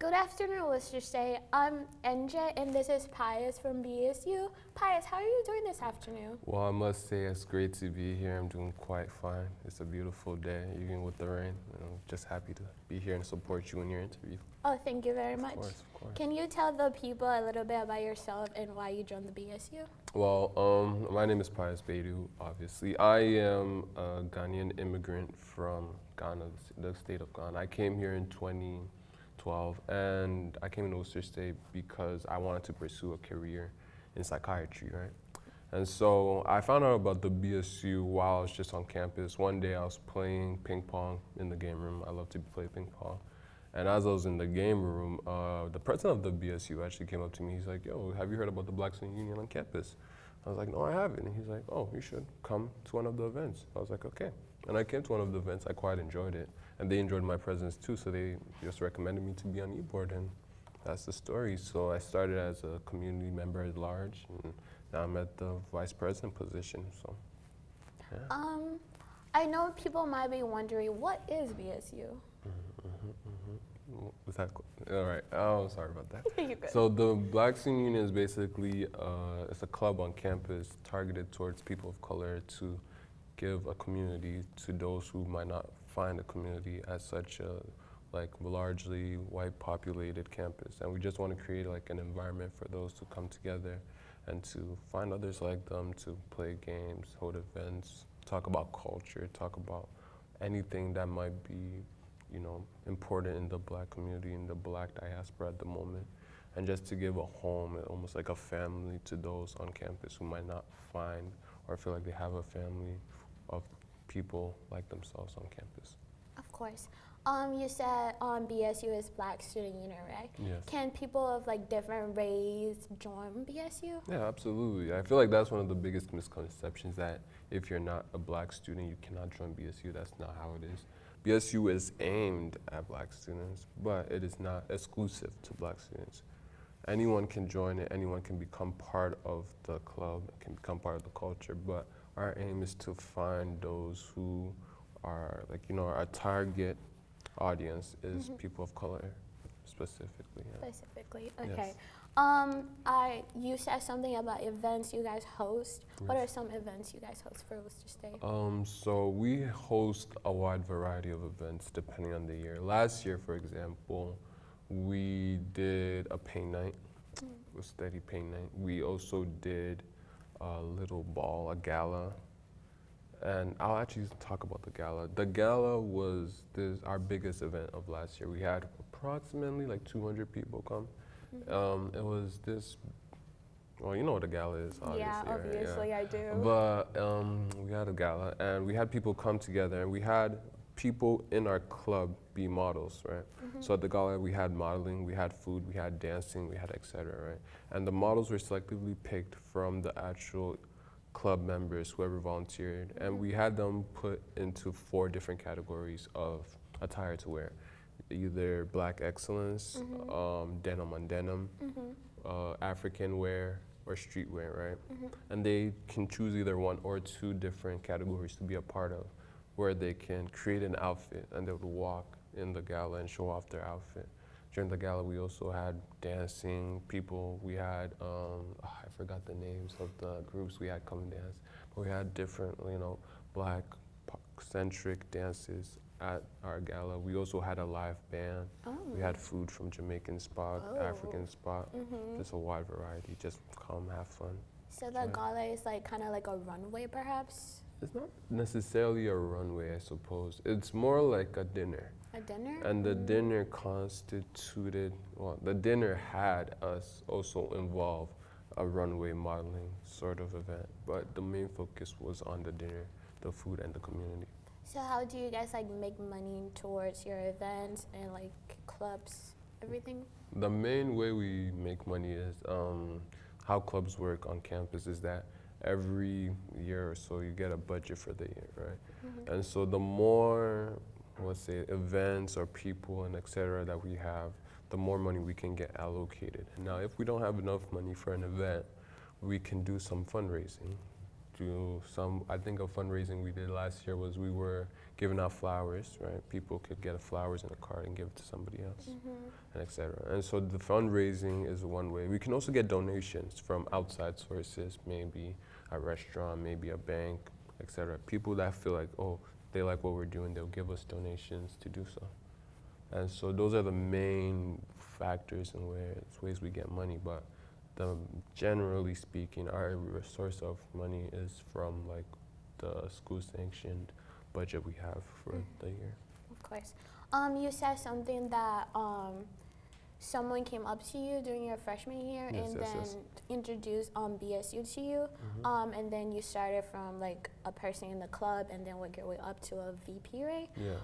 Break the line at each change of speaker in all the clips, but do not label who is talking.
Good afternoon, Worcester State. I'm NJ, and this is Pius from BSU. Pius, how are you doing this afternoon?
Well, I must say it's great to be here. I'm doing quite fine. It's a beautiful day, even with the rain. I'm just happy to be here and support you in your interview.
Oh, thank you very much.
Of course.
Can you tell the people a little bit about yourself and why you joined the BSU?
Well, my name is Pius Baldoo, obviously. I am a Ghanaian immigrant from Ghana, the state of Ghana. I came here in 2012, and I came to Worcester State because I wanted to pursue a career in psychiatry, right? And so I found out about the BSU while I was just on campus. One day I was playing ping pong in the game room. I love to play ping pong. And as I was in the game room, the president of the BSU actually came up to me. He's like, "Yo, have you heard about the Black Student Union on campus?" I was like, "No, I haven't." And he's like, "Oh, you should come to one of the events." I was like, "Okay." And I came to one of the events. I quite enjoyed it. And they enjoyed my presence too, so they just recommended me to be on e-board, and that's the story. So I started as a community member at large, and now I'm at the vice president position, so, yeah.
I know people might be wondering, what is BSU?
Was that all right? Oh, sorry about that.
You're good.
So the Black Student Union is basically it's a club on campus targeted towards people of color to give a community to those who might not find a community at such a largely white populated campus. And we just want to create like an environment for those to come together and to find others like them, to play games, hold events, talk about culture, talk about anything that might be, important in the Black community, in the Black diaspora at the moment, and just to give a home, almost like a family, to those on campus who might not find or feel like they have a family of people like themselves on campus.
Of course. You said BSU is Black Student Union, right?
Yes.
Can people of different race join BSU?
Yeah, absolutely. I feel like that's one of the biggest misconceptions, that if you're not a Black student, you cannot join BSU. That's not how it is. BSU is aimed at Black students, but it is not exclusive to Black students. Anyone can join it, anyone can become part of the club, can become part of the culture, but our aim is to find those who are, our target audience is people of color specifically. Yeah.
Specifically, okay.
Yes.
You said something about events you guys host.
Yes.
What are some events you guys host for Worcester State?
So we host a wide variety of events depending on the year. Last year, for example, we did a paint night, a steady paint night. We also did a little ball, a gala. And I'll actually talk about the gala. The gala was our biggest event of last year. We had approximately 200 people come. It was this, well, you know what a gala is, obviously.
Yeah, obviously,
right? Yeah.
I do.
But we had a gala, and we had people come together, and we had people in our club be models, right? So at the gala, we had modeling, we had food, we had dancing, we had et cetera, right? And the models were selectively picked from the actual club members, whoever volunteered, and we had them put into 4 different categories of attire to wear. Either Black excellence, denim on denim, African wear, or street wear, right? And they can choose either 1 or 2 different categories to be a part of, where they can create an outfit and they would walk in the gala and show off their outfit. During the gala, we also had dancing people. We had, I forgot the names of the groups we had come and dance, but we had different, Black-centric dances at our gala. We also had a live band.
Oh.
We had food from Jamaican spot, African spot, just a wide variety. Just come, have fun.
So the gala is kind of like a runway, perhaps?
It's not necessarily a runway, I suppose. It's more like a dinner.
A dinner?
And the dinner constituted, the dinner had us also involve a runway modeling sort of event, but the main focus was on the dinner, the food, and the community.
So how do you guys make money towards your events and clubs, everything?
The main way we make money is how clubs work on campus is that every year or so you get a budget for the year, right? And so the more, let's say, events or people and et cetera that we have, the more money we can get allocated. Now, if we don't have enough money for an event, we can do some fundraising do some, I think a fundraising we did last year was we were giving out flowers, right? People could get flowers in a card and give it to somebody else, and et cetera. And so the fundraising is one way. We can also get donations from outside sources, maybe a restaurant, maybe a bank, et cetera. People that feel like, oh, they like what we're doing, they'll give us donations to do so. And so those are the main factors and ways we get money. But generally speaking, our source of money is from like the school sanctioned budget we have for the year.
Of course. You said something that someone came up to you during your freshman year and then introduced BSU to you, and then you started from like a person in the club and then work your way up to a VP, right?
Yeah.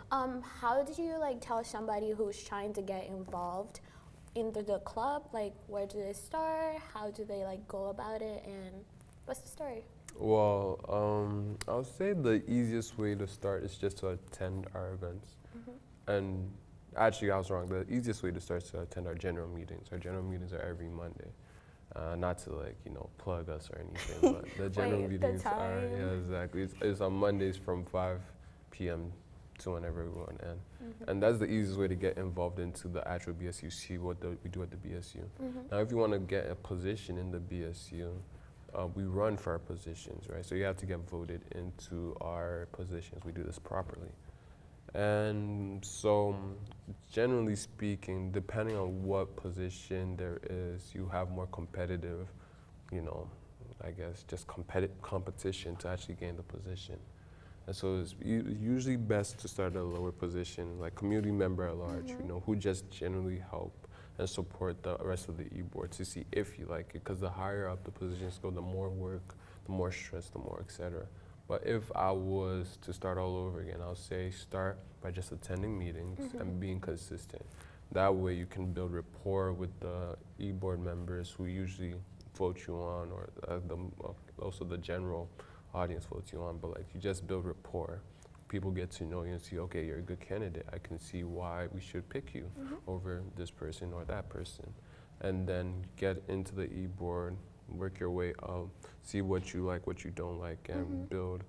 How did you like tell somebody who's trying to get involved into the club, like where do they start? How do they like go about it, and what's the story?
Well, I would say the easiest way to start is just to attend our events. And actually, I was wrong. The easiest way to start is to attend our general meetings. Our general meetings are every Monday. Not to like, plug us or anything, but the general meetings are, yeah, exactly. It's on Mondays from 5 p.m. to whenever we want to end. And that's the easiest way to get involved into the actual BSU, see what we do at the BSU. Now, if you want to get a position in the BSU, we run for our positions, right? So you have to get voted into our positions. We do this properly. And so, generally speaking, depending on what position there is, you have more competitive, I guess, just competition to actually gain the position. And so it's usually best to start at a lower position, like community member at large, who just generally help and support the rest of the e-board to see if you like it. Because the higher up the positions go, the more work, the more stress, the more et cetera. But if I was to start all over again, I'll say start by just attending meetings and being consistent. That way you can build rapport with the e-board members who usually vote you on, or also the general audience votes you on, but like you just build rapport. People get to know you and see, okay, you're a good candidate. I can see why we should pick you over this person or that person. And then get into the e-board, work your way up, see what you like, what you don't like, and build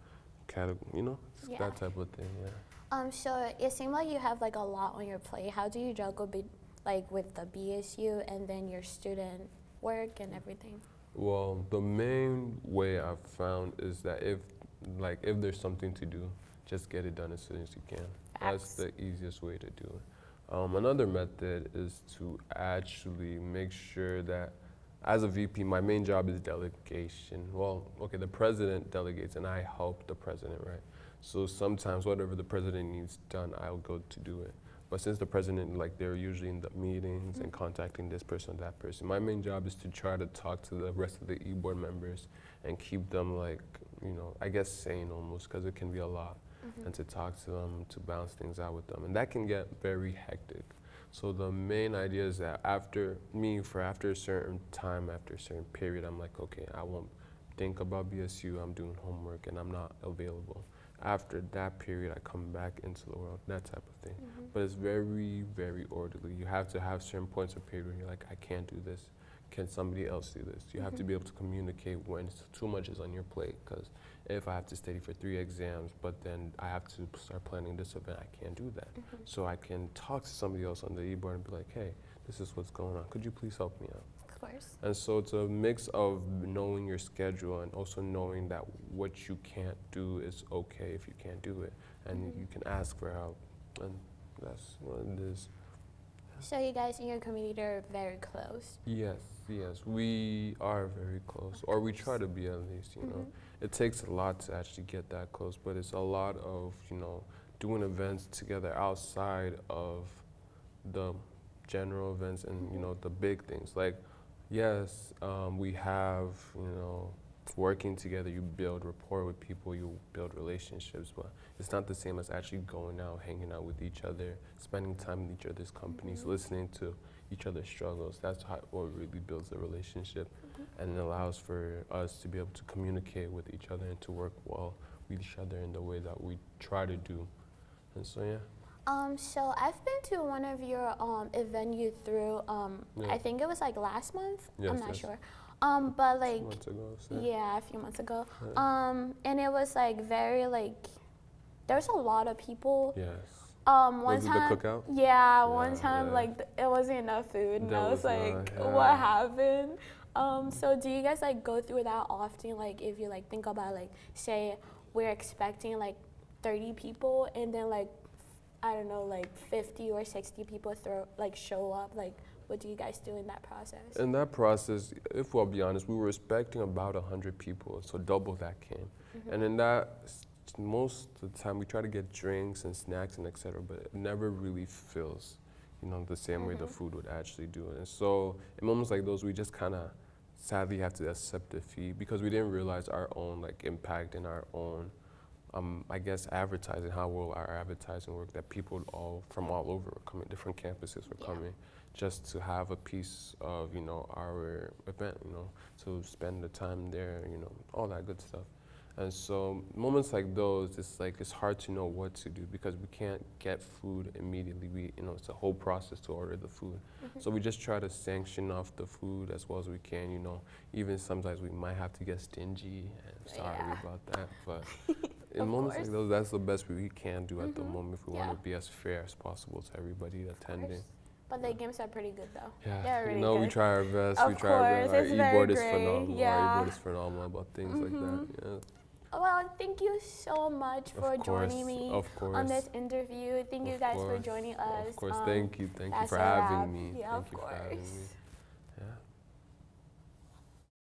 that type of thing, yeah.
So it seemed like you have like a lot on your plate. How do you juggle with the BSU and then your student work and everything?
Well, the main way I've found is that if there's something to do, just get it done as soon as you can. That's the easiest way to do it. Another method is to actually make sure that as a VP, my main job is delegation. Well, okay, the president delegates and I help the president, right? So sometimes whatever the president needs done, I'll go to do it. But since the president, they're usually in the meetings and contacting this person, that person, my main job is to try to talk to the rest of the e-board members and keep them I guess sane almost, because it can be a lot. And to talk to them, to bounce things out with them. And that can get very hectic. So the main idea is that after a certain time, after a certain period, I'm like, okay, I won't think about BSU, I'm doing homework and I'm not available. After that period, I come back into the world, that type of thing. But it's very, very orderly. You have to have certain points of period where you're like, I can't do this. Can somebody else do this? You have to be able to communicate when too much is on your plate, because if I have to study for 3 exams, but then I have to start planning this event, I can't do that. So I can talk to somebody else on the e-board and be like, hey, this is what's going on. Could you please help me out?
Of course.
And so it's a mix of knowing your schedule and also knowing that what you can't do is okay if you can't do it. And you can ask for help. And that's what it is.
So you guys in your community are very close?
Yes, we are very close, or we try to be at least, It takes a lot to actually get that close, but it's a lot of, doing events together outside of the general events and, the big things. Like, yes, we have, working together, you build rapport with people, you build relationships, but it's not the same as actually going out, hanging out with each other, spending time in each other's companies, listening to each other's struggles. That's what really builds a relationship, and it allows for us to be able to communicate with each other and to work well with each other in the way that we try to do. And so, yeah.
So I've been to one of your event you threw, I think it was like last month, I'm not sure. But like,
months ago, so.
yeah, a few months ago.
Yeah.
And it was like very like, there's a lot of people.
Yes.
One
Was it
time,
the cookout?
yeah, one time
yeah.
like it wasn't enough food, and
There
I was
was
like,
not, yeah.
what happened? So do you guys like go through that often? Like if you like think about like, say we're expecting like 30 people, and then like, I don't know, like 50 or 60 people show up. Like, what do you guys do in that process?
In that process, if we'll be honest, we were expecting about 100 people, so double that came. And in that, most of the time we try to get drinks and snacks and etc., but it never really fills, you know, the same way the food would actually do. And so in moments like those, we just kind of sadly have to accept defeat because we didn't realize our own like impact and our own, I guess, advertising, how will our advertising work, that people from all over were coming, different campuses were coming just to have a piece of, you know, our event, you know, to spend the time there, you know, all that good stuff. And so moments like those, it's like it's hard to know what to do because we can't get food immediately. You know, it's a whole process to order the food. So we just try to sanction off the food as well as we can, you know. Even sometimes we might have to get stingy, and sorry about that. But in moments like those, that's the best we can do at the moment if we want to be as fair as possible to everybody attending.
But the games are pretty good though.
Yeah,
they're really
you know,
good.
we try our best.
Of
we try our best. Our
it's
e-board
very
is
great.
phenomenal.
Yeah.
Our e-board is phenomenal about things like that. Yeah.
Well, thank you so much for joining me on this interview. Thank you guys for joining us.
Of course, thank you for having me.
Yeah,
Thank you for having me.